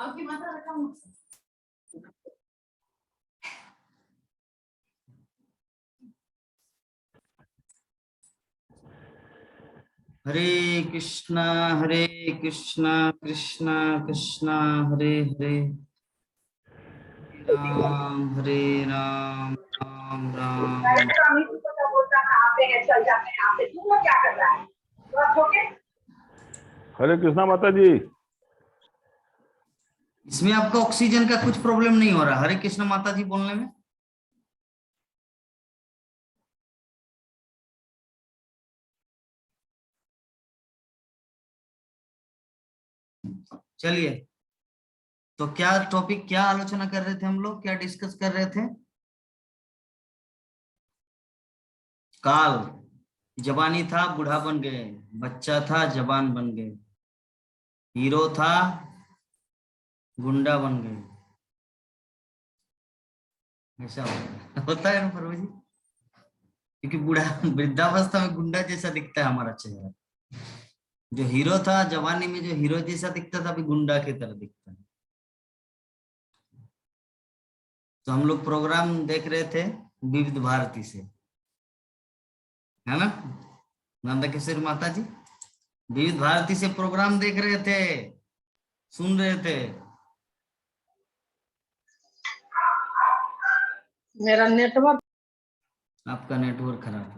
हरे कृष्णा कृष्णा कृष्णा हरे हरे, राम हरे राम राम राम। हरे कृष्णा माता जी। इसमें आपका ऑक्सीजन का कुछ प्रॉब्लम नहीं हो रहा हरे कृष्ण माता जी बोलने में? चलिए, तो क्या टॉपिक, क्या आलोचना कर रहे थे हम लोग, क्या डिस्कस कर रहे थे? काल, जवानी था बूढ़ा बन गए, बच्चा था जवान बन गए, हीरो था गुंडा बन गए। ऐसा होता है ना प्रभु जी, क्योंकि बूढ़ा वृद्धावस्था में गुंडा जैसा दिखता है हमारा चेहरा। जो हीरो था जवानी में, जो हीरो जैसा दिखता था, अभी गुंडा की तरह दिखता है। तो हम लोग प्रोग्राम देख रहे थे विविध भारती से, है ना नंदा किशोर माता जी? विविध भारती से प्रोग्राम देख रहे थे, सुन रहे थे। मेरा नेटवर्क, आपका नेटवर्क खराब है।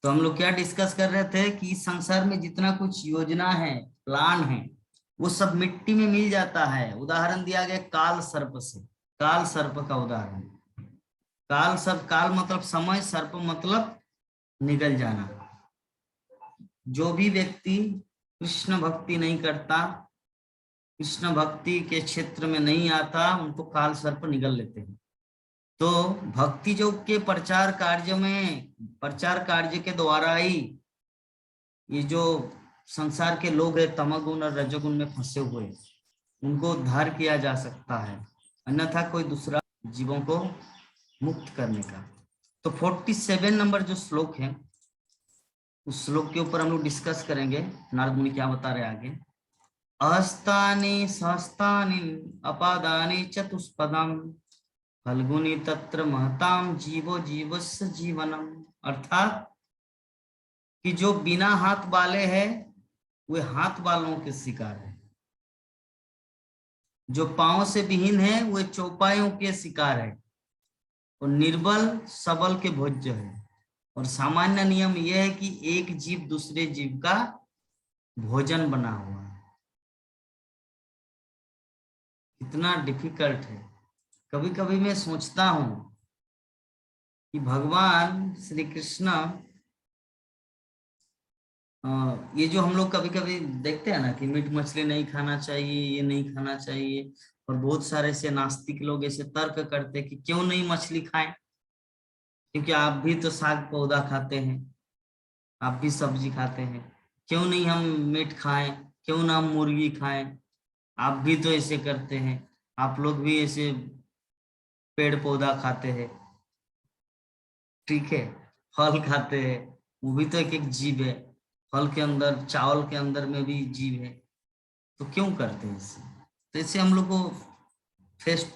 तो हम लोग क्या डिस्कस कर रहे थे कि इस संसार में जितना कुछ योजना है, प्लान है, वो सब मिट्टी में मिल जाता है। उदाहरण दिया गया काल सर्प से, काल सर्प का उदाहरण। काल सर्प, काल मतलब समय, सर्प मतलब निगल जाना। जो भी व्यक्ति कृष्ण भक्ति नहीं करता, कृष्ण भक्ति के क्षेत्र में नहीं आता, उनको काल सर्प निगल लेते हैं। तो भक्ति योग के प्रचार कार्य में, प्रचार कार्य के द्वारा ही ये जो संसार के लोग हैं तमोगुण और रजोगुण में फंसे हुए, उनको उद्धार किया जा सकता है, अन्यथा कोई दूसरा जीवों को मुक्त करने का। तो 47 नंबर जो श्लोक है, उस श्लोक के ऊपर हम लोग डिस्कस करेंगे। नारद मुनि क्या बता रहे आगे। अहस्तानि सहस्तानि अपादानि चतुष्पदम फल्गुनी तत्र महताम जीवो जीवस्य जीवनम। अर्थात कि जो बिना हाथ वाले हैं वे हाथ वालों के शिकार है, जो पांव से विहीन है वे चौपायों के शिकार है, और निर्बल सबल के भोज्य है। और सामान्य नियम यह है कि एक जीव दूसरे जीव का भोजन बना हुआ है। कितना डिफिकल्ट है। कभी कभी मैं सोचता हूं कि भगवान श्री कृष्ण, ये जो हम लोग कभी कभी देखते हैं ना कि मीट मछली नहीं खाना चाहिए, ये नहीं खाना चाहिए, और बहुत सारे से नास्तिक लोग ऐसे तर्क करते हैं कि क्यों नहीं मछली खाएं, क्योंकि आप भी तो साग पौधा खाते हैं, आप भी सब्जी खाते हैं, क्यों नहीं हम मीट खाएं, क्यों ना हम मुर्गी खाएं, आप भी तो ऐसे करते हैं, आप लोग भी ऐसे पेड़ पौधा खाते हैं, ठीक है, फल खाते हैं, वो भी तो एक एक जीव है, फल के अंदर, चावल के अंदर में भी जीव है, तो क्यों करते हैं इससे? तो इससे हम लोग को फेस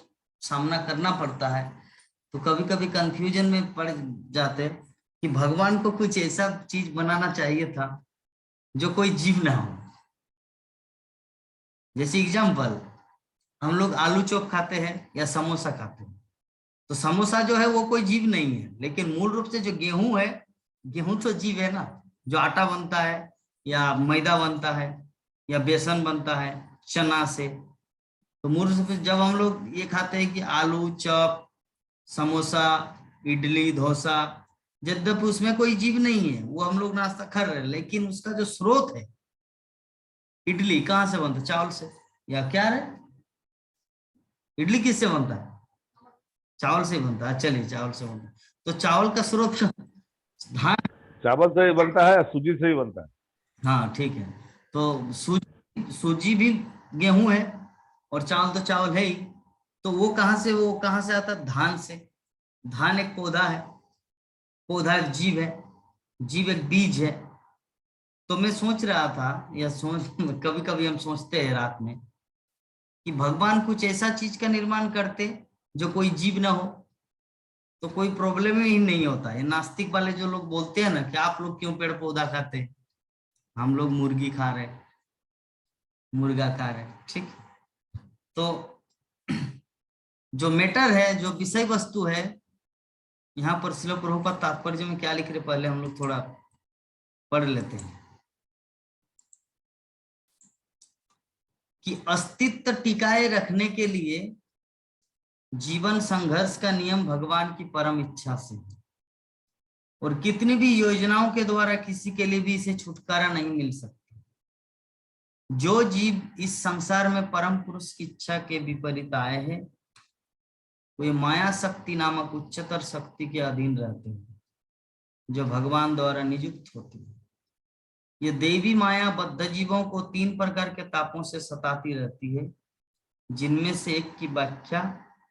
सामना करना पड़ता है। तो कभी कभी कंफ्यूजन में पड़ जाते हैं कि भगवान को कुछ ऐसा चीज बनाना चाहिए था जो कोई जीव ना हो। जैसे एग्जाम्पल, हम लोग आलू चॉप खाते हैं या समोसा खाते हैं, तो समोसा जो है वो कोई जीव नहीं है, लेकिन मूल रूप से जो गेहूं है, गेहूं तो जीव है ना। जो आटा बनता है या मैदा बनता है या बेसन बनता है चना से, तो मूल रूप से जब हम लोग ये खाते हैं कि आलू चॉप, समोसा, इडली, डोसा, यद्यपि उसमें कोई जीव नहीं है, वो हम लोग नाश्ता कर रहे हैं, लेकिन उसका जो स्रोत है, इडली कहाँ से बनता है? चावल से। या क्या है, इडली किससे बनता है? चावल से बनता है। चलिए, चावल से बनता है, तो चावल का स्रोत धान। चावल से ही बनता है, सूजी से ही बनता है। हाँ ठीक है, तो सूजी भी गेहूं है और चावल तो चावल है ही। तो वो कहाँ से आता है? धान से। धान एक पौधा है, पौधा एक जीव है, जीव एक बीज है। तो मैं सोच रहा था, या सोच कभी कभी हम सोचते हैं रात में कि भगवान कुछ ऐसा चीज का निर्माण करते जो कोई जीव ना हो, तो कोई प्रॉब्लम ही नहीं होता। ये नास्तिक वाले जो लोग बोलते हैं ना कि आप लोग क्यों पेड़ पौधा खाते हैं, हम लोग मुर्गी खा रहे, मुर्गा खा रहे, ठीक। तो जो मैटर है, जो विषय वस्तु है, यहाँ पर श्रील प्रभुपाद तात्पर्य में क्या लिख रहे पहले हम लोग थोड़ा पढ़ लेते हैं कि अस्तित्व टिकाए रखने के लिए जीवन संघर्ष का नियम भगवान की परम इच्छा से है, और कितनी भी योजनाओं के द्वारा किसी के लिए भी इसे छुटकारा नहीं मिल सकता। जो जीव इस संसार में परम पुरुष की इच्छा के विपरीत आए हैं, वे माया शक्ति नामक उच्चतर शक्ति के अधीन रहते हैं, जो भगवान द्वारा नियुक्त होती है। ये देवी माया बद्ध जीवों को 3 प्रकार के तापों से सताती रहती है, जिनमें से एक की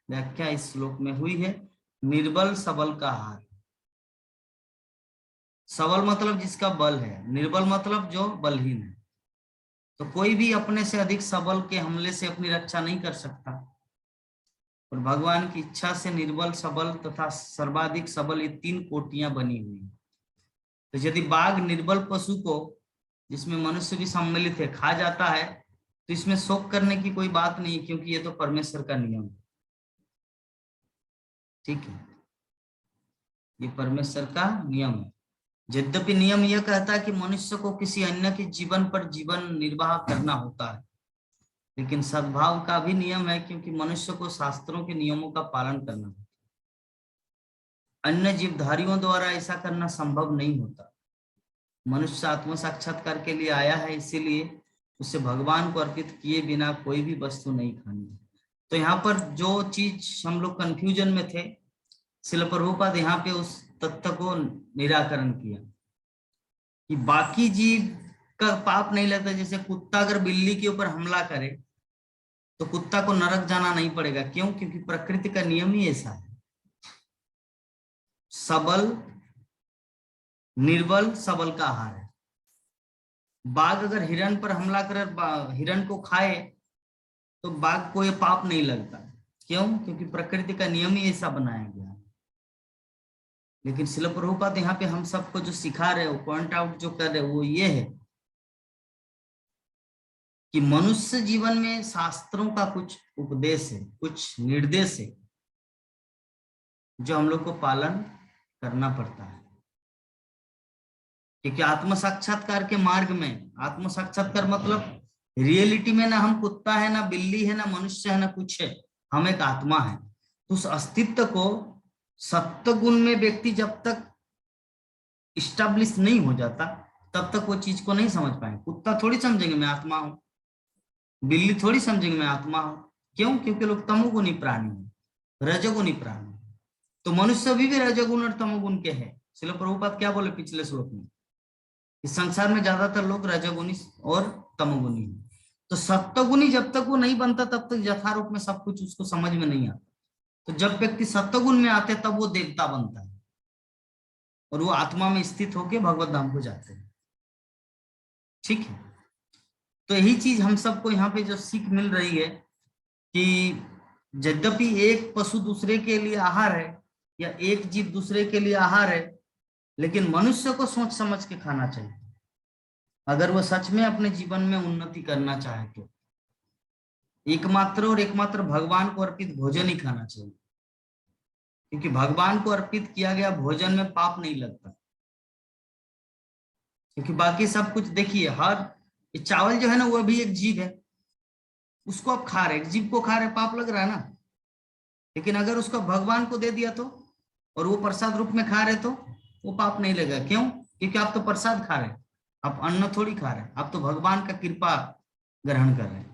व्याख्या इस श्लोक में हुई है, निर्बल सबल का हार। सबल मतलब जिसका बल है, निर्बल मतलब जो बलहीन है। तो कोई भी अपने से अधिक सबल के हमले से अपनी रक्षा नहीं कर सकता, और भगवान की इच्छा से निर्बल सबल तथा सर्वाधिक सबल ये 3 कोटियां बनी हुई हैं। तो यदि बाघ निर्बल पशु को, जिसमें मनुष्य भी सम्मिलित है, खा जाता है, तो इसमें शोक करने की कोई बात नहीं, क्योंकि ये तो परमेश्वर का नियम है, ठीक है, ये परमेश्वर का नियम है। यद्यपि नियम यह कहता है कि मनुष्य को किसी अन्य के जीवन पर जीवन निर्वाह करना होता है, लेकिन सद्भाव का भी नियम है, क्योंकि मनुष्य को शास्त्रों के नियमों का पालन करना होता है। अन्य जीवधारियों द्वारा ऐसा करना संभव नहीं होता। मनुष्य आत्म साक्षात्कार के लिए आया है, इसीलिए उसे भगवान को अर्पित किए बिना कोई भी वस्तु नहीं खानी। तो यहाँ पर जो चीज हम लोग कंफ्यूजन में थे, श्रील प्रभुपाद यहाँ पे उस तथ्य को निराकरण किया कि बाकी जीव का पाप नहीं लगता। जैसे कुत्ता अगर बिल्ली के ऊपर हमला करे तो कुत्ता को नरक जाना नहीं पड़ेगा, क्यों? क्योंकि प्रकृति का नियम ही ऐसा है, सबल निर्बल सबल का आहार है। बाघ अगर हिरण पर हमला कर हिरण को खाए तो बाघ को ये पाप नहीं लगता, क्यों? क्योंकि प्रकृति का नियम ही ऐसा बनाया गया है। लेकिन श्रील प्रभुपाद यहाँ पे हम सबको जो सिखा रहे, वो पॉइंट आउट जो कर रहे, वो ये है कि मनुष्य जीवन में शास्त्रों का कुछ उपदेश है, कुछ निर्देश है, जो हम लोग को पालन करना पड़ता है। क्योंकि आत्म साक्षात्कार के मार्ग में, आत्म साक्षात्कार मतलब रियलिटी में ना हम कुत्ता है, ना बिल्ली है, ना मनुष्य है, ना कुछ है, हम एक आत्मा है। तो उस अस्तित्व को सत्य गुण में व्यक्ति जब तक इस्टेब्लिश नहीं हो जाता, तब तक वो चीज को नहीं समझ पाए। कुत्ता थोड़ी समझेंगे मैं आत्मा हूं, बिल्ली थोड़ी समझेंगे मैं आत्मा हूं, क्यों? क्योंकि लोग तमोगुणी प्राणी हैं, रजोगुणी प्राणी। तो मनुष्य भी रजोगुण और तमोगुण के हैं। श्रील प्रभुपाद क्या बोले पिछले श्लोक में, इस संसार में ज्यादातर लोग रजोगुणी और तमोगुणी हैं। तो सत्वगुणी जब तक वो नहीं बनता, तब तक यथारूप में सब कुछ उसको समझ में नहीं आता। तो जब व्यक्ति सत्वगुण में आते, तब वो देवता बनता है, और वो आत्मा में स्थित होकर भगवत धाम को जाते हैं, ठीक है। तो यही चीज हम सबको यहाँ पे जो सीख मिल रही है कि यद्यपि एक पशु दूसरे के लिए आहार है, या एक जीव दूसरे के लिए आहार है, लेकिन मनुष्य को सोच समझ के खाना चाहिए, अगर वो सच में अपने जीवन में उन्नति करना चाहे तो। एकमात्र और एकमात्र भगवान को अर्पित भोजन ही खाना चाहिए, क्योंकि भगवान को अर्पित किया गया भोजन में पाप नहीं लगता। क्योंकि बाकी सब कुछ देखिए, हर चावल जो है ना, वो भी एक जीव है, उसको आप खा रहे, एक जीव को खा रहे, पाप लग रहा है ना। लेकिन अगर उसको भगवान को दे दिया तो, और वो प्रसाद रूप में खा रहे, तो वो पाप नहीं लगेगा। क्यों? क्योंकि आप तो प्रसाद खा रहे, आप अन्न थोड़ी खा रहे, आप तो भगवान का कृपा ग्रहण कर रहे हैं।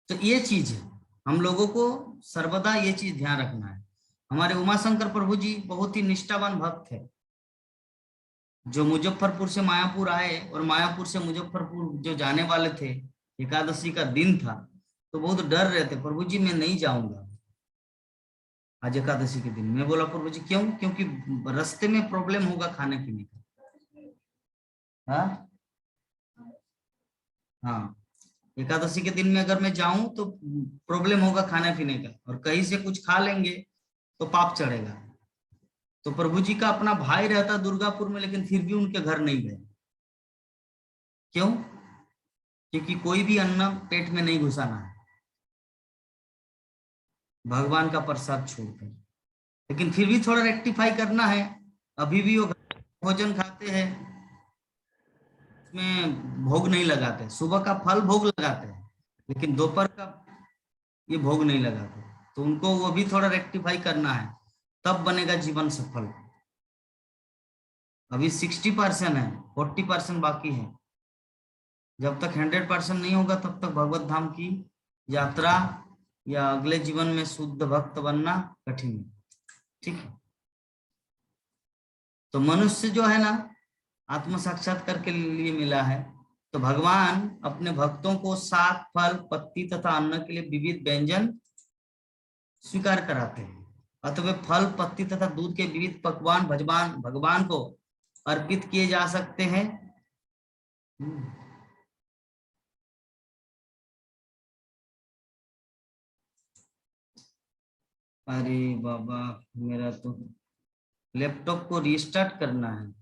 तो ये चीज है, हम लोगों को सर्वदा ये चीज ध्यान रखना है। हमारे उमाशंकर प्रभु जी बहुत ही निष्ठावान भक्त थे, जो मुजफ्फरपुर से मायापुर आए, और मायापुर से मुजफ्फरपुर जो जाने वाले थे, एकादशी का दिन था, तो बहुत डर रहे थे, प्रभु जी मैं नहीं जाऊंगा आज एकादशी के दिन। मैं बोला प्रभु जी क्यों? क्योंकि रास्ते में प्रॉब्लम होगा खाने पीने का। हाँ, हाँ, एकादशी के दिन में अगर मैं जाऊं तो प्रॉब्लम होगा खाने पीने का, और कहीं से कुछ खा लेंगे तो पाप चढ़ेगा। तो प्रभु जी का अपना भाई रहता दुर्गापुर में, लेकिन फिर भी उनके घर नहीं गए। क्यों? क्योंकि कोई भी अन्न पेट में नहीं घुसाना है भगवान का प्रसाद छोड़कर। लेकिन फिर भी थोड़ा रेक्टिफाई करना है। अभी भी वो भोजन खाते हैं, उसमें भोग नहीं लगाते। सुबह का फल भोग लगाते हैं, लेकिन दोपहर का ये भोग नहीं लगाते। तो उनको वो भी थोड़ा रेक्टिफाई करना है, तब बनेगा जीवन सफल। अभी 60% है, 40% बाकी है। जब तक 100% नहीं होगा तब तक भगवत धाम की यात्रा या अगले जीवन में शुद्ध भक्त बनना कठिन है। ठीक है, तो मनुष्य जो है ना, आत्म साक्षात्कार के लिए मिला है। तो भगवान अपने भक्तों को शाक, फल, पत्ती तथा अन्न के लिए विविध व्यंजन स्वीकार कराते हैं। अतः फल, पत्ती तथा दूध के विविध पकवान भगवान को अर्पित किए जा सकते हैं। अरे बाबा, मेरा तो लैपटॉप को रिस्टार्ट करना है।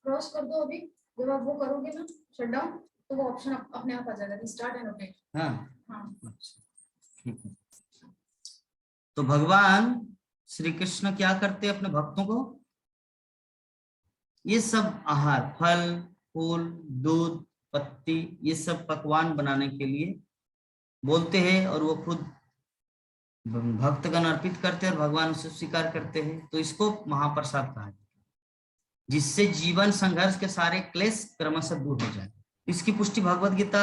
क्रॉस कर दो अभी। जब आप वो करोगे ना शट डाउन, तो वो ऑप्शन अपने आप आ जाएगा, रिस्टार्ट एंड अपडेट। हाँ हाँ, अच्छा, ठीक है। तो भगवान श्री कृष्ण क्या करते हैं अपने भक्तों को? ये सब आहार, फल, फूल, दूध, पत्ती, ये सब पकवान बनाने के लिए बोलते हैं, और वो खुद भक्तगण अर्पित करते हैं और भगवान उसे स्वीकार करते हैं। तो इसको महाप्रसाद कहा जाता है, जिससे जीवन संघर्ष के सारे क्लेश क्रमशः दूर हो जाए। इसकी पुष्टि भगवत गीता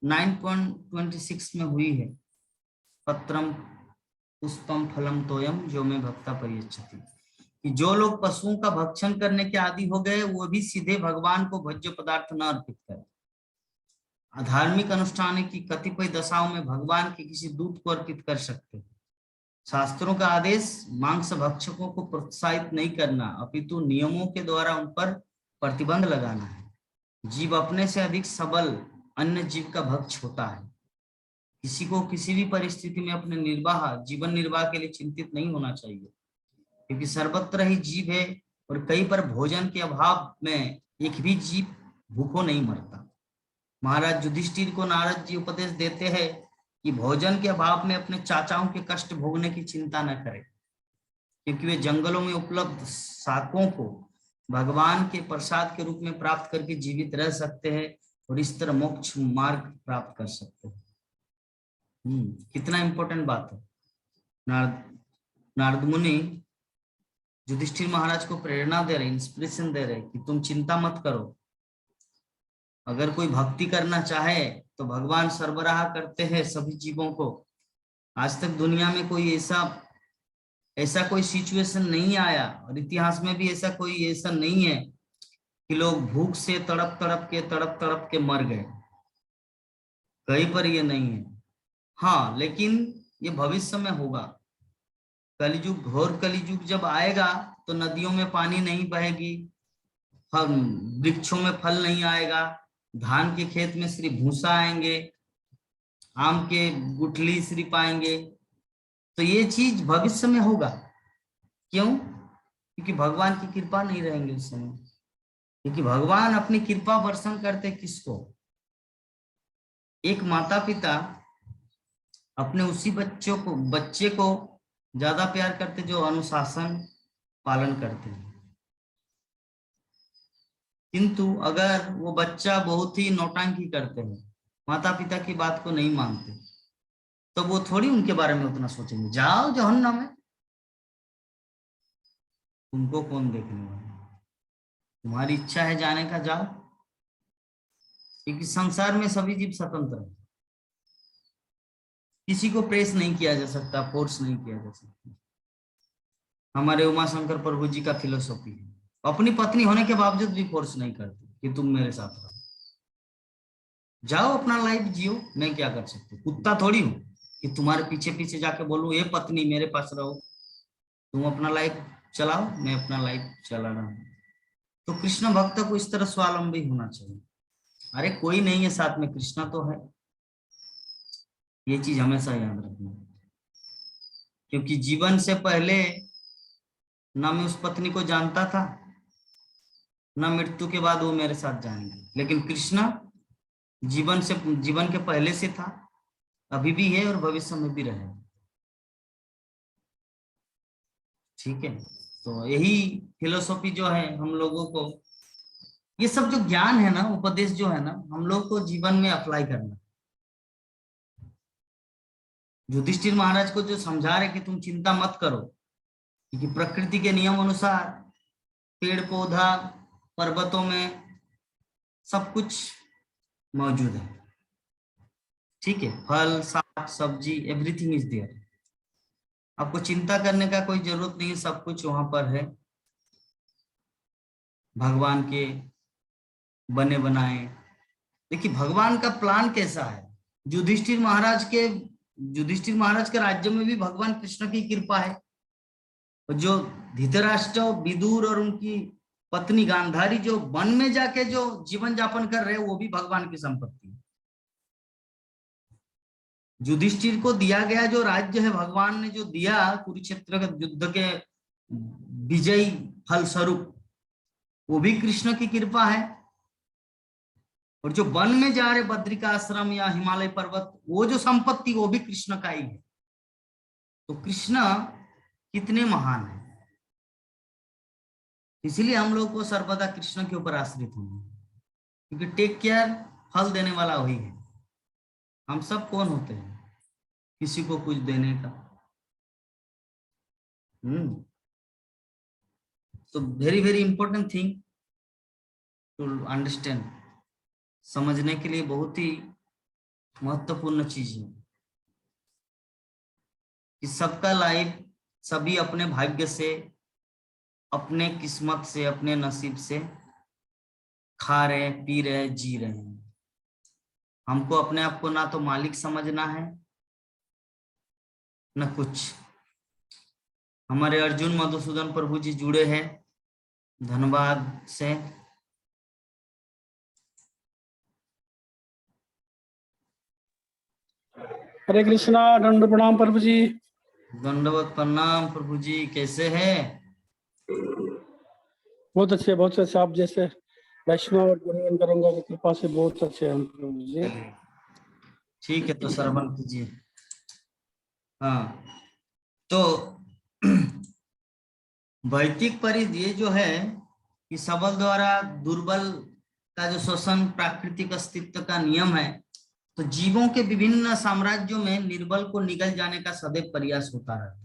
9.26 में हुई है। पत्रम पुष्पम फलम तोयम जो में भक्ता परियच्छति, कि जो लोग पशुओं का भक्षण करने के आदि हो गए, वो भी सीधे भगवान को भोज्य पदार्थ न अर्पित करें। धार्मिक अनुष्ठान की कतिपय दशाओं में भगवान के किसी दूत को अर्पित कर सकते हैं। शास्त्रों का आदेश मांस भक्षकों को प्रोत्साहित नहीं करना, अपितु नियमों के द्वारा उन पर प्रतिबंध लगाना है। जीव अपने से अधिक सबल अन्य जीव का भक्ष होता है। किसी को किसी भी परिस्थिति में अपने जीवन निर्वाह के लिए चिंतित नहीं होना चाहिए, क्योंकि सर्वत्र ही जीव है, और कहीं पर भोजन के अभाव में एक भी जीव भूखों नहीं मरता। महाराज युधिष्ठिर को नारद जी उपदेश देते हैं कि भोजन के अभाव में अपने चाचाओं के कष्ट भोगने की चिंता न करें, क्योंकि वे जंगलों में उपलब्ध शाकों को भगवान के प्रसाद के रूप में प्राप्त करके जीवित रह सकते हैं, और इस तरह मोक्ष मार्ग प्राप्त कर सकते हैं। कितना इंपॉर्टेंट बात है। नारद मुनि युधिष्ठिर महाराज को प्रेरणा दे रहे, इंस्पिरेशन दे रहे कि तुम चिंता मत करो। अगर कोई भक्ति करना चाहे तो भगवान सरबराह करते हैं सभी जीवों को। आज तक दुनिया में कोई ऐसा कोई सिचुएशन नहीं आया, और इतिहास में भी ऐसा नहीं है कि लोग भूख से तड़प तड़प के मर गए। कहीं पर ये नहीं है। हाँ, लेकिन ये भविष्य में होगा। कलियुग, घोर कलियुग जब आएगा तो नदियों में पानी नहीं बहेगी, वृक्षों में फल नहीं आएगा, धान के खेत में सिर्फ भूसा आएंगे, आम के गुठली सिर्फ आएंगे। तो ये चीज भविष्य में होगा। क्यों? क्योंकि भगवान की कृपा नहीं रहेंगे उस समय। क्योंकि भगवान अपनी कृपा वर्षण करते किसको? एक माता पिता अपने उसी बच्चे को ज्यादा प्यार करते जो अनुशासन पालन करते हैं। किंतु अगर वो बच्चा बहुत ही नौटंकी करते हैं, माता पिता की बात को नहीं मानते, तो वो थोड़ी उनके बारे में उतना सोचेंगे। जाओ जहन्नम में, तुमको कौन देखने वाला? तुम्हारी इच्छा है जाने का, जाओ। क्योंकि संसार में सभी जीव स्वतंत्र है, किसी को प्रेस नहीं किया जा सकता, फोर्स नहीं किया जा सकता। हमारे उमा शंकर प्रभु जी का फिलोसॉफी है, अपनी पत्नी होने के बावजूद भी फोर्स नहीं करते कि तुम मेरे साथ रहो, जाओ अपना लाइफ जियो। मैं क्या कर सकती हूँ? कुत्ता थोड़ी हूँ कि तुम्हारे पीछे पीछे जाके बोलूं ये पत्नी मेरे पास रहो, तुम अपना लाइफ चलाओ, मैं अपना लाइफ चला रहा हूँ। तो कृष्ण भक्त को इस तरह स्वावलंबी होना चाहिए। अरे कोई नहीं है साथ में, कृष्णा तो है। ये चीज हमेशा याद रखना, क्योंकि जीवन से पहले ना मैं उस पत्नी को जानता था, ना मृत्यु के बाद वो मेरे साथ जाएंगे, लेकिन कृष्णा जीवन के पहले से था, अभी भी है और भविष्य में भी रहेगा। ठीक है, तो यही फिलोसॉफी जो है हम लोगों को, ये सब जो ज्ञान है ना, उपदेश जो है ना, हम लोग को जीवन में अप्लाई करना। युधिष्ठिर महाराज को जो समझा रहे कि तुम चिंता मत करो, क्योंकि प्रकृति के नियम अनुसार पेड़ पौधा पर्वतों में सब कुछ मौजूद है। ठीक है, फल साग सब्जी एवरीथिंग इज देयर। आपको चिंता करने का कोई जरूरत नहीं है, सब कुछ वहां पर है, भगवान के बने बनाए। देखिए भगवान का प्लान कैसा है। युधिष्ठिर महाराज के राज्य में भी भगवान कृष्ण की कृपा है। और जो धृतराष्ट्र विदुर और उनकी पत्नी गांधारी जो वन में जाके जो जीवन यापन कर रहे हैं, वो भी भगवान की संपत्ति है। युधिष्ठिर को दिया गया जो राज्य है, भगवान ने जो दिया कुरुक्षेत्र के युद्ध के विजयी फल स्वरूप, वो भी कृष्ण की कृपा है। और जो वन में जा रहे बद्रिका आश्रम या हिमालय पर्वत, वो जो संपत्ति वो भी कृष्ण का ही है। तो कृष्ण कितने महान है, इसीलिए हम लोग को सर्वदा कृष्ण के ऊपर आश्रित होना है, क्योंकि टेक केयर फल देने वाला वही है। हम सब कौन होते हैं किसी को कुछ देने का। तो very very important thing to understand, समझने के लिए बहुत ही महत्वपूर्ण चीज है कि सबका लाइफ, सभी अपने भाग्य से, अपने किस्मत से, अपने नसीब से खा रहे, पी रहे, जी रहे हैं। हमको अपने आप को ना तो मालिक समझना है न कुछ। हमारे अर्जुन मधुसूदन प्रभु जी जुड़े हैं, धन्यवाद से। हरे कृष्णा, दंड प्रणाम प्रभु जी। दंडवत प्रणाम प्रभु जी, कैसे हैं? बहुत अच्छे आप जैसे वैष्णव और गुरुवन करूंगा की कृपा से बहुत अच्छे हैं प्रभु जी। ठीक है, तो श्रवण कीजिए। हाँ, तो भौतिक परिधि ये जो है कि सबल द्वारा दुर्बल का जो शोषण प्राकृतिक अस्तित्व का नियम है, तो जीवों के विभिन्न साम्राज्यों में निर्बल को निगल जाने का सदैव प्रयास होता रहता है।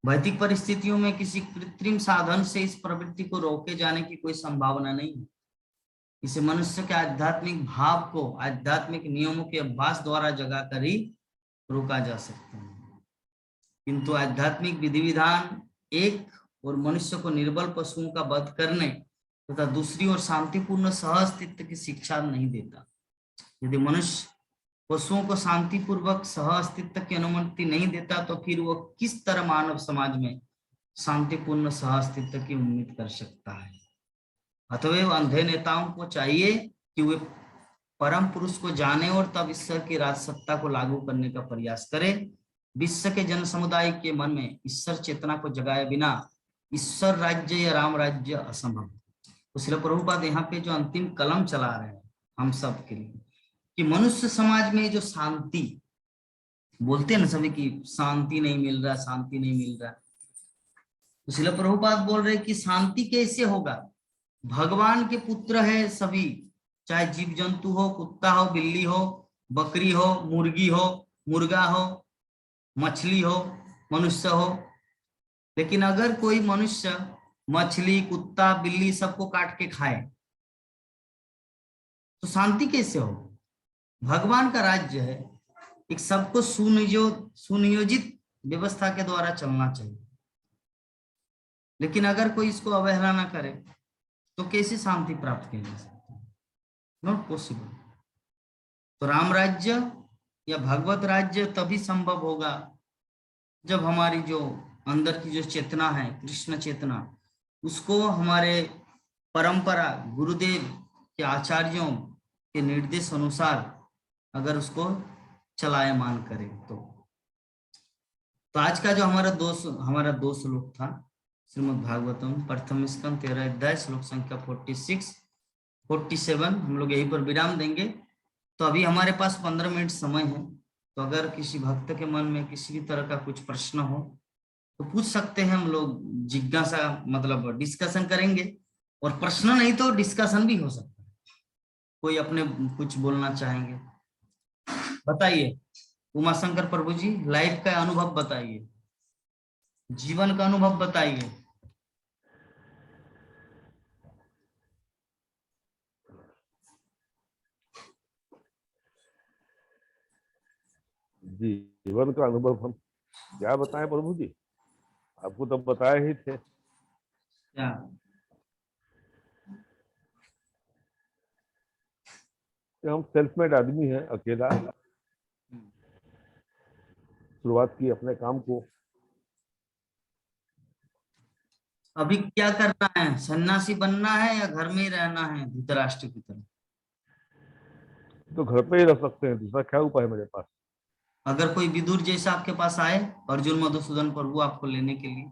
भौतिक परिस्थितियों में किसी कृत्रिम साधन से इस प्रवृत्ति को रोके जाने की कोई संभावना नहीं है। इसे मनुष्य के आध्यात्मिक भाव को आध्यात्मिक नियमों के अभ्यास द्वारा जगा कर ही रोका जा सकता है। किंतु आध्यात्मिक विधि विधान एक और मनुष्य को निर्बल पशुओं का वध करने तथा दूसरी ओर शांतिपूर्ण सह अस्तित्व की शिक्षा नहीं देता। यदि मनुष्य पशुओं को शांतिपूर्वक सह अस्तित्व की अनुमति नहीं देता, तो फिर वो किस तरह मानव समाज में शांतिपूर्ण सह अस्तित्व की उम्मीद कर सकता है। अतएव अंधे नेताओं को चाहिए कि वे परम पुरुष को जाने और तब ईश्वर की राजसत्ता को लागू करने का प्रयास करें। विश्व के जन समुदाय के मन में ईश्वर चेतना को जगाए बिना ईश्वर राज्य या राम राज्य असंभव। तो श्रील प्रभुपाद यहाँ पे जो अंतिम कलम चला रहे हैं हम सब के लिए, कि मनुष्य समाज में जो शांति बोलते हैं ना सभी की शांति नहीं मिल रहा, शांति नहीं मिल रहा, तो श्रील प्रभुपाद बोल रहे कि शांति कैसे होगा। भगवान के पुत्र है सभी, चाहे जीव जंतु हो, कुत्ता हो, बिल्ली हो, बकरी हो, मुर्गी हो, मुर्गा हो, मछली हो, मनुष्य हो। लेकिन अगर कोई मनुष्य मछली कुत्ता बिल्ली सबको काट के खाए तो शांति कैसे हो। भगवान का राज्य है, एक सबको सुनियोजित व्यवस्था के द्वारा चलना चाहिए। लेकिन अगर कोई इसको अवहेलना ना करे तो कैसे शांति प्राप्त की जा सकती है, नॉट पॉसिबल। तो राम राज्य या भगवत राज्य तभी संभव होगा जब हमारी जो अंदर की जो चेतना है, कृष्ण चेतना, उसको हमारे परंपरा गुरुदेव के आचार्यों के निर्देश अनुसार अगर उसको चलायमान करें तो आज का जो हमारा दो श्लोक था श्रीमद् भागवतम प्रथम स्कंद 13 अध्याय श्लोक संख्या 46 47, हम लोग यहीं पर विराम देंगे। तो अभी हमारे पास 15 मिनट समय है, तो अगर किसी भक्त के मन में किसी भी तरह का कुछ प्रश्न हो तो पूछ सकते हैं। हम लोग जिज्ञासा मतलब डिस्कशन करेंगे, और प्रश्न नहीं तो डिस्कशन भी हो सकता है। कोई अपने कुछ बोलना चाहेंगे, बताइए। उमाशंकर प्रभु जी, लाइफ का अनुभव बताइए, जीवन का अनुभव बताइए। जी, जीवन का अनुभव हम क्या बताएं प्रभु जी, आपको तो बताए ही थे। क्या कि हम सेल्फ मेड आदमी हैं, अकेला शुरुआत की अपने काम को। अभी क्या करना है, सन्यासी बनना है या घर में ही रहना है धृतराष्ट्र की तरह? तो घर पे ही रह सकते हैं, दूसरा क्या उपाय है मेरे पास। अगर कोई विदुर जैसा आपके पास आए, अर्जुन मधुसूदन प्रभु आपको लेने के लिए,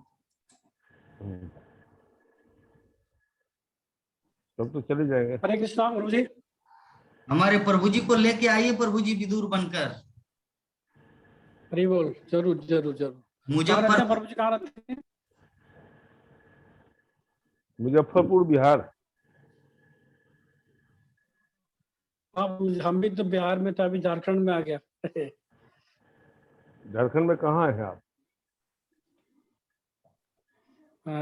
तब तो चले जाएंगे। हरे कृष्णा प्रभु जी। हमारे प्रभु जी को लेके आइए, प्रभु जी विदुर बनकर। हरि बोल, जरूर जरूर जरूर। कहाँ रहते हैं मुजफ्फरपुर, प्रभु जी, कहाँ रहते हैं? मुजफ्फरपुर बिहार। आप, हम भी तो बिहार में था, अभी झारखंड में आ गया। झारखंड में कहाँ है आप?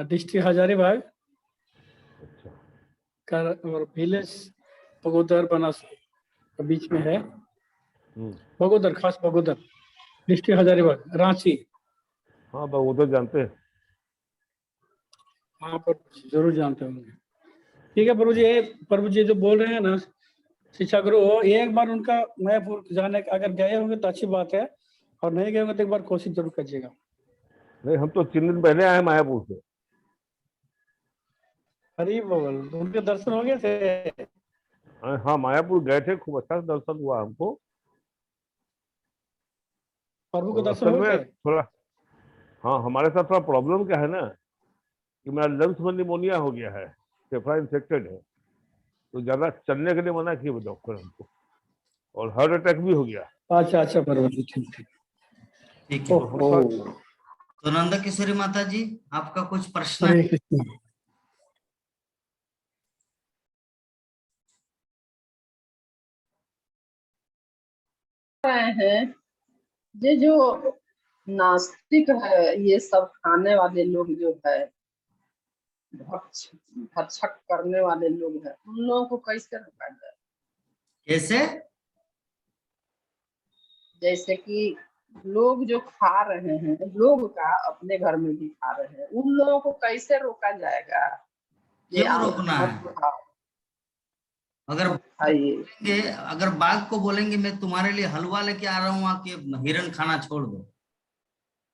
डिस्ट्रिक्ट हजारीबाग अच्छा। का, और विलेज बगोदर बनास के बीच में है। बगोदर, खास बगोदर, डिस्ट्रिक्ट हजारीबाग, रांची। हाँ, बस उधर जानते हैं। हाँ पर जरूर जानते होंगे। ठीक है प्रभु जी, प्रभु जी जो बोल रहे हैं ना शिक्षा गुरु, एक बार उनका मायापुर जाने का, अगर गए होंगे तो अच्छी बात है, और नहीं गए होंगे तो एक बार कोशिश जरूर कीजिएगा। नहीं, हम तो 3 दिन पहले आए मायापुर से। हरी बोल, उनके दर्शन हो गए थे? हाँ, मायापुर गए थे, खूब अच्छा दर्शन हुआ हमको। प्रभु के और दर्शन असल हो में गए? थोड़ा, हाँ, हमारे साथ थोड़ा प्रॉब्लम क्या है ना, कि मेरा लंग्स में निमोनिया हो गया है, फेफड़ा इन्फेक्टेड है, तो ज्यादा चलने के लिए मना किए डॉक्टर हमको, और हार्ट अटैक भी हो गया। अच्छा अच्छा प्रभु जी, ठीक ठीक। ठीक है। तो हम ओहो, तो नंदा किशोरी माता जी, आपका कुछ प्रश्न है? हरे कृष्ण। रहे हैं, ये जो नास्तिक है, ये सब खाने वाले लोग जो है, भक्षक करने वाले लोग हैं, उन लोगों को कैसे रोका जाए? कैसे? जैसे कि लोग जो खा रहे हैं, लोग का अपने घर में भी खा रहे हैं, उन लोगों को कैसे रोका जाएगा? ये क्यों आप रोकना मत है? खाओ, अगर मत खाइए। अगर बाघ को बोलेंगे मैं तुम्हारे लिए हलवा लेके आ रहा हूँ, आके हिरण खाना छोड़ दो,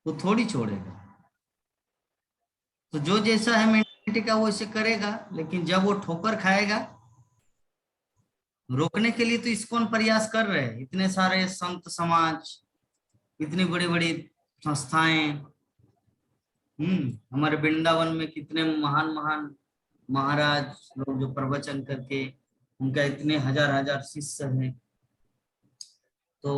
वो थोड़ी छोड़ेगा। तो जो जैसा है मेंटेलिटी का वो ऐसे करेगा, लेकिन जब वो ठोकर खाएगा, रोकने के लिए तो इस्कॉन प्रयास कर रहे हैं, इतने सारे संत समाज, इतनी बड़ी बड़ी संस्थाएं। हमारे वृंदावन में कितने महान महान महाराज लोग जो प्रवचन करके, उनका इतने हजार हजार शिष्य हैं। तो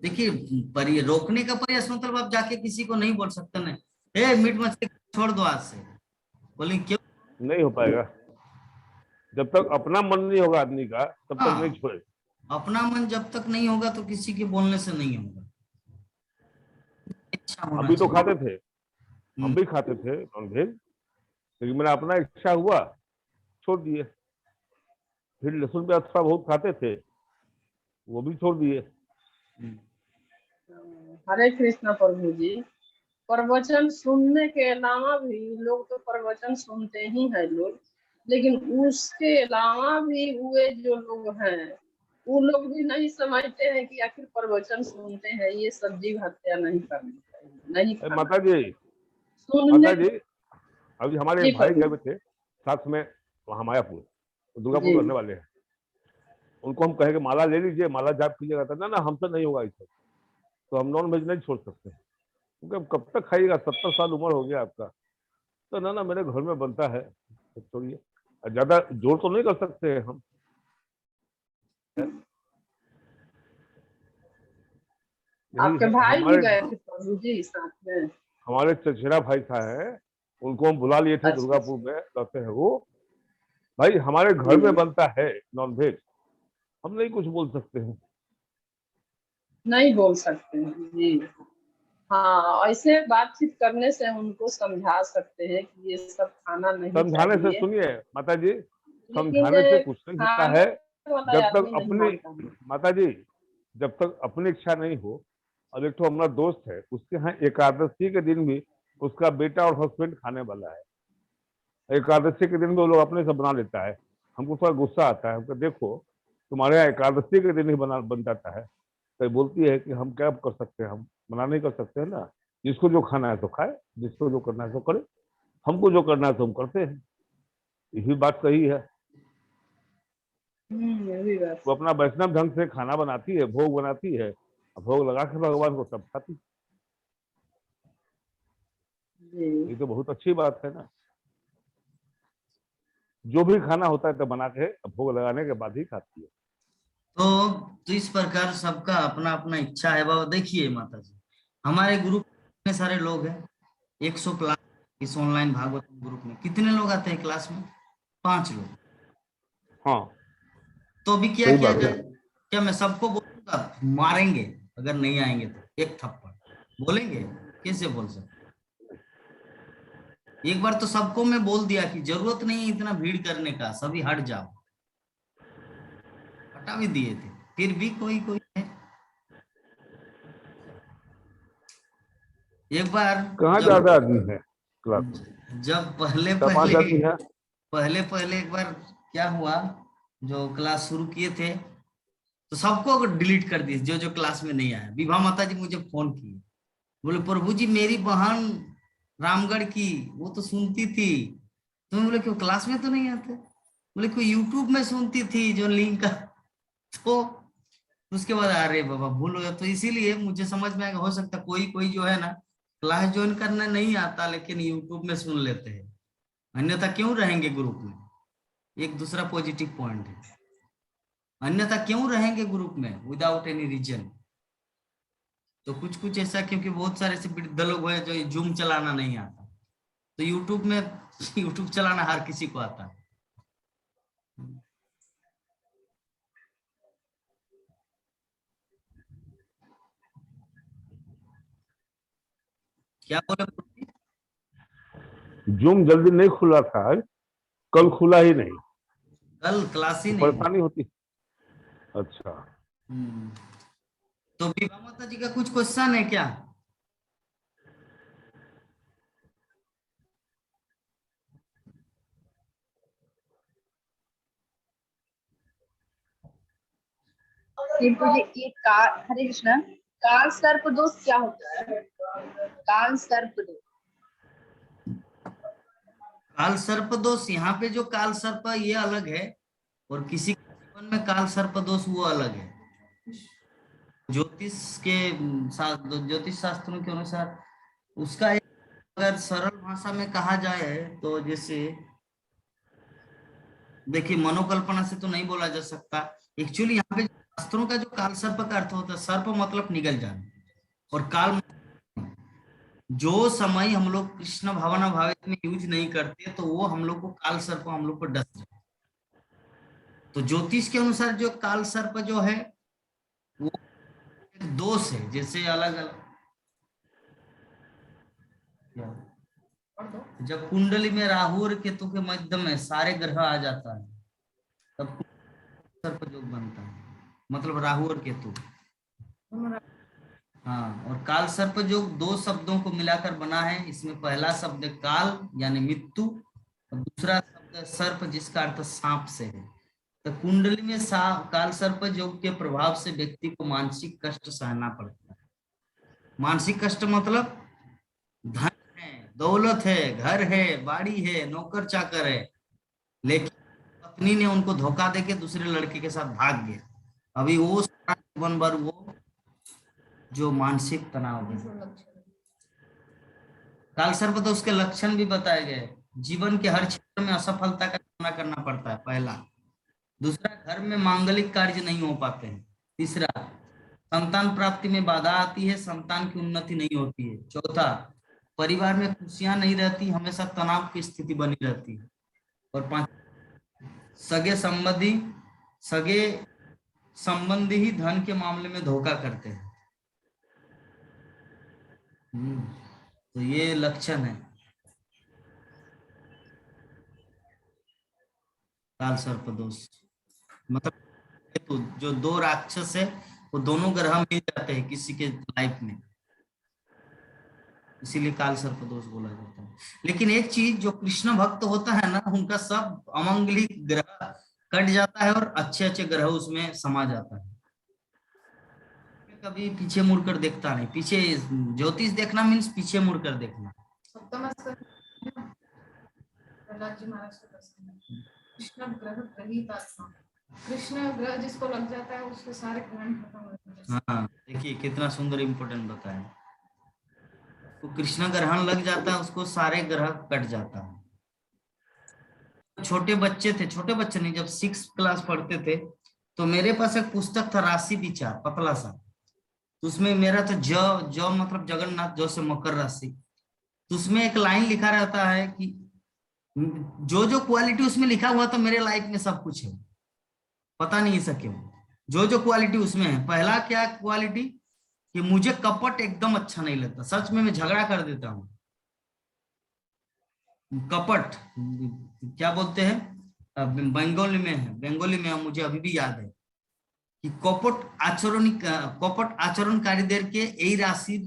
देखिए, पर ये रोकने का प्रयास मतलब आप जाके किसी को नहीं बोल सकते ना, ए मीट मछली छोड़ दो आज से, बोले क्यों? नहीं हो पाएगा, जब तक अपना मन नहीं होगा आदमी का, तब तक नहीं हाँ, छोड़ेगा। अपना मन जब तक नहीं होगा तो किसी के बोलने से नहीं होगा। इच्छा होना अभी तो चाहिए। खाते थे, हम भी खाते थे नॉनवेज, लेकिन मेरा अपना इच्छा हुआ, छोड़ दिए। फिर लहसुन प्याज थोड़ा बहुत खाते थे, वो भी छोड़ दिए। हरे कृष्णा प्रभु जी, प्रवचन सुनने के अलावा भी लोग तो प्रवचन सुनते ही हैं लोग, लेकिन उसके अलावा भी वे जो लोग हैं, वो लोग भी नहीं समझते हैं कि आखिर प्रवचन सुनते हैं, ये सब जीव हत्या नहीं करनी चाहिए, नहीं खाना माता जी, सुनने माता जी अभी हमारे जी एक भाई प्रभु गए हुए थे साथ में वहाँ मायापुर, वो दुर्गापुर जी रहने वाले हैं। उनको हम कहे कि माला ले लीजिए, माला जाप कीजिएगा, तो ना ना हमसे नहीं होगा इसे, तो हम नॉन वेज नहीं छोड़ सकते, क्योंकि अब कब तक खाइएगा, 70 साल उम्र हो गया आपका। तो ना ना मेरे घर में बनता है, तो छोड़िए, ज्यादा जोर तो नहीं कर सकते हम। यही आपके है भाई भी हमारे गए थे प्रभु जी साथ में? हमारे चचेरा भाई था है, उनको हम बुला लिए थे, अच्छा दुर्गापुर में रहते हैं वो। भाई हमारे घर में बनता है नॉन वेज, हम नहीं कुछ बोल सकते हैं। नहीं बोल सकते हैं जी। हाँ, ऐसे बातचीत करने से उनको समझा सकते हैं कि ये सब खाना नहीं समझाने से, चाहिए, सुनिए माता जी, लेकिन समझाने से कुछ नहीं होता खाने है। वाला जब तक आदमी नहीं अपनी, मानता है। माता जी, जब तक अपनी इच्छा नहीं हो। अब एक तो हमारा दोस्त है, उसके यहाँ एकादशी के दिन भी उसका बेटा और हस्बैंड खाने वाला है। एकादशी के दिन भी वो लोग अपने से बना लेता है। हमको थोड़ा गुस्सा आता है, हमको देखो तुम्हारे यहाँ एकादशी के दिन ही बन जाता है। तो बोलती है कि हम क्या कर सकते हैं, हम मना नहीं कर सकते हैं ना। जिसको जो खाना है तो खाए, जिसको जो करना है तो करे, हमको जो करना है तो हम करते हैं। यही बात सही है। यही बात वो अपना वैष्णव ढंग से खाना बनाती है, भोग बनाती है, भोग लगा के भगवान को सब खाती। जी। ये तो बहुत अच्छी बात है ना। जो भी खाना होता है तो बना के भोग लगाने के बाद ही खाती है। तो इस प्रकार सबका अपना अपना इच्छा है बाबा। देखिए माता जी, हमारे ग्रुप में सारे लोग हैं, 100 क्लास इस ऑनलाइन भागवत ग्रुप में कितने लोग आते हैं क्लास में? 5 लोग। हाँ तो अभी क्या सही किया बात है। जाए? क्या मैं सबको बोलूंगा मारेंगे अगर नहीं आएंगे तो? एक थप्पड़ बोलेंगे? कैसे बोल सकते? एक बार तो सबको मैं बोल दिया कि जरूरत नहीं है इतना भीड़ करने का, सभी हट जाओ, हटा भी दिए थे, फिर भी कोई कोई है। एक बार कहाँ जब ज्यादा आदमी है क्लास में? जब पहले 4-5 पहले आदमी है। पहले पहले एक बार क्या हुआ, जो क्लास शुरू किए थे तो सबको डिलीट कर दिए, जो जो क्लास में नहीं आया। विभा माता जी मुझे फोन किए, बोले प्रभु जी मेरी बहन रामगढ़ की, वो तो सुनती थी। तो मैं बोले क्यों क्लास में तो नहीं आते? बोले कोई यूट्यूब में सुनती थी जो लिंक का। तो उसके बाद अरे बाबा भूल हो गया। तो इसीलिए मुझे समझ में आएगा, हो सकता कोई कोई जो है ना क्लास ज्वाइन करना नहीं आता लेकिन यूट्यूब में सुन लेते हैं, अन्यथा क्यों रहेंगे ग्रुप में? एक दूसरा पॉजिटिव पॉइंट है, अन्यथा क्यों रहेंगे ग्रुप में विदाउट एनी रीजन? तो कुछ कुछ ऐसा, क्योंकि बहुत सारे ऐसे वृद्ध लोग हैं जो जूम चलाना नहीं आता, तो यूट्यूब में यूट्यूब चलाना हर किसी को आता है। क्या बोले? जूम जल्दी नहीं खुला था आज, कल खुला ही नहीं, कल क्लास ही तो नहीं। परेशानी होती। अच्छा हम्म। तो विभा माता जी का कुछ क्वेश्चन है क्या? टीपू जी ये काल, हरे कृष्णा, काल सर्प दोष क्या होता है? काल सर्प दोष। काल सर्प दोष, यहाँ पे जो काल सर्प है ये अलग है, और किसी के जीवन में काल सर्प दोष वो अलग है। ज्योतिष के ज्योतिष शास्त्रों के अनुसार उसका एक, अगर सरल भाषा में कहा जाए तो जैसे देखिए मनोकल्पना से तो नहीं बोला जा सकता। एक्चुअली यहाँ पे शास्त्रों का जो काल सर्प का अर्थ होता है, सर्प मतलब निगल जाना, और काल जो समय हम लोग कृष्ण भावना भावित में यूज नहीं करते तो वो हम लोग को काल सर्प हम लोग को डस जाए। तो ज्योतिष के अनुसार जो काल सर्प जो है वो एक दोष है, जैसे अलग अलग जब कुंडली में राहु और केतु के मध्य में सारे ग्रह आ जाता है तब सर्प योग बनता है, मतलब राहु और केतु। हाँ, और काल सर्प योग 2 शब्दों को मिलाकर बना है। इसमें पहला शब्द काल यानी मृत्यु, और दूसरा शब्द सर्प जिसका अर्थ सांप से है। तो कुंडली में काल सर्प योग के प्रभाव से व्यक्ति को मानसिक कष्ट सहना पड़ता है। मानसिक कष्ट मतलब धन है, दौलत है, घर है, बाड़ी है, नौकर चाकर है, लेकिन पत्नी ने उनको धोखा देके दूसरे लड़के के साथ भाग गया। अभी वो सारा जीवन भर वो जो मानसिक तनाव है। काल सर्प तो उसके लक्षण भी बताए गए। जीवन के हर क्षेत्र में असफलता का सामना करना पड़ता है, पहला। दूसरा, घर में मांगलिक कार्य नहीं हो पाते हैं। तीसरा, संतान प्राप्ति में बाधा आती है, संतान की उन्नति नहीं होती है। चौथा, परिवार में खुशियां नहीं रहती, हमेशा तनाव की स्थिति बनी रहती है। और पांच, सगे संबंधी ही धन के मामले में धोखा करते हैं। तो ये लक्षण है काल सर्प दोष। मतलब तो जो दो राक्षस है वो दोनों ग्रह मिल जाते हैं किसी के लाइफ में, इसीलिए काल सर्प दोष बोला जाता है। लेकिन एक चीज, जो कृष्ण भक्त होता है ना, उनका सब अमंगलिक ग्रह कट जाता है और अच्छे अच्छे ग्रह उसमें समा जाता है। कभी पीछे मुड़कर देखता नहीं। पीछे ज्योतिष देखना मीन्स पीछे मुड़कर देखना। प्रहलाद जी महाराज का प्रश्न है, कृष्ण ग्रह ग्रहित आत्मा, कृष्ण ग्रह जिसको लग जाता है उसके सारे ग्रहण खत्म हो जाते हैं। हाँ, देखिए कितना सुंदर इंपोर्टेंट बताया। तो कृष्ण ग्रहण लग जाता है, उसको सारे ग्रह कट जाता है। छोटे बच्चे थे, छोटे बच्चे नहीं, जब 6th क्लास पढ़ते थे तो मेरे पास एक पुस्तक था, राशि विचार, पतला सा। तो उसमें मेरा तो ज मतलब जगन्नाथ, जो से मकर राशि। तो उसमें एक लाइन लिखा रहता है कि जो जो क्वालिटी उसमें लिखा हुआ तो मेरे लाइफ में सब कुछ है। पता नहीं ऐसा क्यों, जो जो क्वालिटी उसमें है। पहला क्या क्वालिटी, कि मुझे कपट एकदम अच्छा नहीं लगता, सच में मैं झगड़ा कर देता हूँ। कपट क्या बोलते हैं, बंगाली में है, बंगाली में मुझे अभी भी याद है कि कपट आचरणकारीদেরকে এই রাশির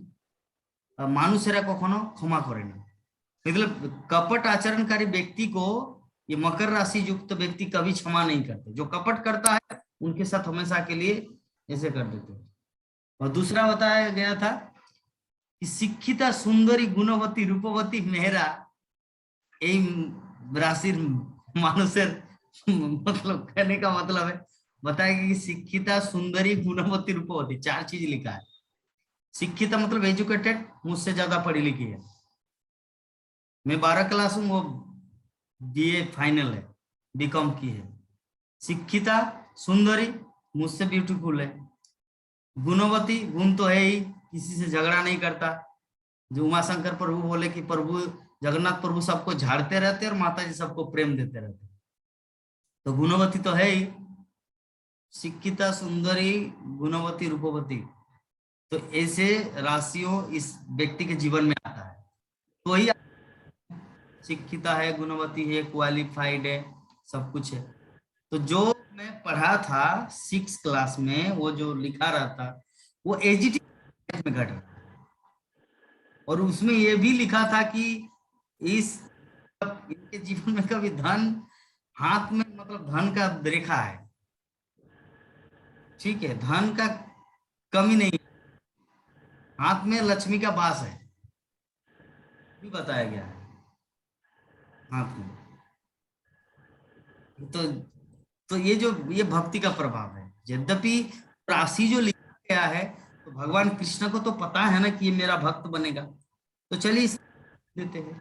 মানুষেরা কখনো ক্ষমা করে না। मतलब कपट आचरणकारी व्यक्ति को ये मकर राशि युक्त व्यक्ति कभी क्षमा नहीं करते। जो कपट करता है उनके साथ हमेशा के लिए ऐसे कर देते हैं। और दूसरा बताया गया था कि शिक्षिता सुंदरी गुणवती रूपवती मेहरा এই রাশির মানুষের, मतलब कहने का मतलब है, बताया कि शिक्षिता सुंदरी गुणवती रूपवती, 4 चीज लिखा है। शिक्षिता मतलब एजुकेटेड, मुझसे ज्यादा पढ़ी लिखी है। मैं 12 क्लास हूँ, वो बीए फाइनल है, बीकॉम की है। शिक्षिता, सुंदरी, मुझसे ब्यूटीफुल है। गुणवती, गुण तो है ही, किसी से झगड़ा नहीं करता। जो उमाशंकर प्रभु बोले कि प्रभु जगन्नाथ प्रभु सबको झाड़ते रहते और माता जी सबको प्रेम देते रहते, तो गुणवती तो है ही। शिक्षिता, सुंदरी, गुणवती, रूपवती, तो ऐसे राशियों इस व्यक्ति के जीवन में आता है। तो ही शिक्षिता है, गुणवती है, क्वालिफाइड है, सब कुछ है। तो जो मैं पढ़ा था 6th क्लास में, वो जो लिखा रहा था वो एजीटी में घट रहा, और उसमें ये भी लिखा था कि इनके जीवन में कभी धन हाथ में, मतलब धन का रेखा है, ठीक है, धन का कमी नहीं, हाथ में लक्ष्मी का वास है, भी बताया गया है हाथ में। तो ये भक्ति का प्रभाव है। यद्यपि राशि जो लिखा गया है, तो भगवान कृष्ण को तो पता है ना कि ये मेरा भक्त बनेगा, तो चलिए देते हैं,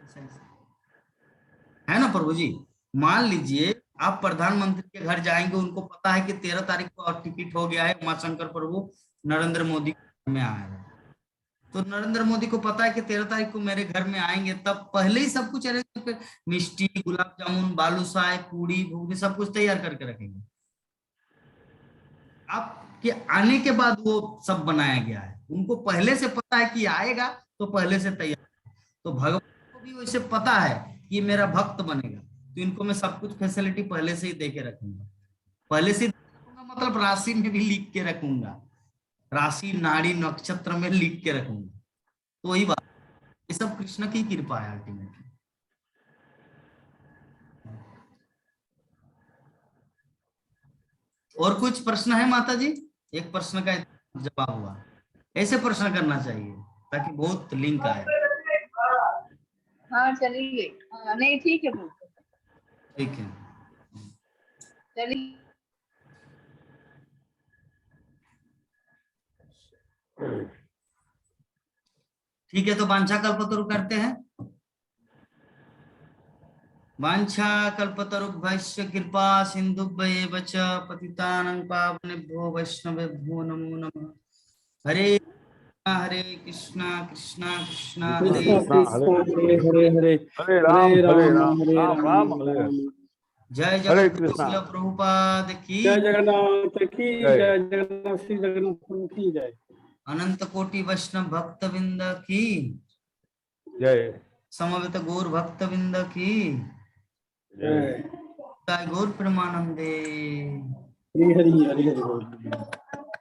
है ना प्रभु जी। मान लीजिए आप प्रधानमंत्री के घर जाएंगे, उनको पता है कि 13 तारीख को और टिकट हो गया है, उमाशंकर प्रभु नरेंद्र मोदी में आया है, तो नरेंद्र मोदी को पता है कि 13 तारीख को मेरे घर में आएंगे, तब पहले ही सब कुछ अरेंज, मिष्टी, गुलाब जामुन, बालूशाही, पूड़ी, घुगनी, सब कुछ तैयार करके रखेंगे। आपके आने के बाद वो सब बनाया गया है, उनको पहले से पता है कि आएगा, तो पहले से तैयार। तो भगवान को भी वैसे पता है कि मेरा भक्त बनेगा, तो इनको मैं सब कुछ फैसिलिटी पहले से ही दे के रखूंगा। पहले से मतलब राशि में भी लिख के रखूंगा, राशि, नाड़ी, नक्षत्र में लिख के रखूंगा। तो वही बात, ये सब कृष्ण की कृपा है अल्टीमेटली। और कुछ प्रश्न है माता जी? एक प्रश्न का जवाब हुआ, ऐसे प्रश्न करना चाहिए ताकि बहुत लिंक आए। हाँ चलिए, नहीं ठीक है फिर, ठीक है। चलिए। ठीक है, तो वांछा कल्पतरु करते हैं। वांछा कल्पतरुभ्यश्च कृपा सिन्धुभ्येव च पतितानां पावनेभ्यो वैष्णवेभ्यो नमो नमः। हरे कृष्णा कृष्णा कृष्णा हरे कृष्णा हरे कृष्णा हरे हरे हरे, हरे हरे हरे राम राम हरे राम राम राम हरे हरे। जय हरे जगत कृष्णा। श्रील प्रभुपाद की जय जगन्नाथ की जय। जय, जगन्नाथ श्री जगन्नाथ की जय, अनंत कोटि वैष्णव भक्त विंद की जय समवेत गौर भक्त विंद की जय। जय जय गौर प्रेमानंदे। हरि हरि हरि हरि बोल।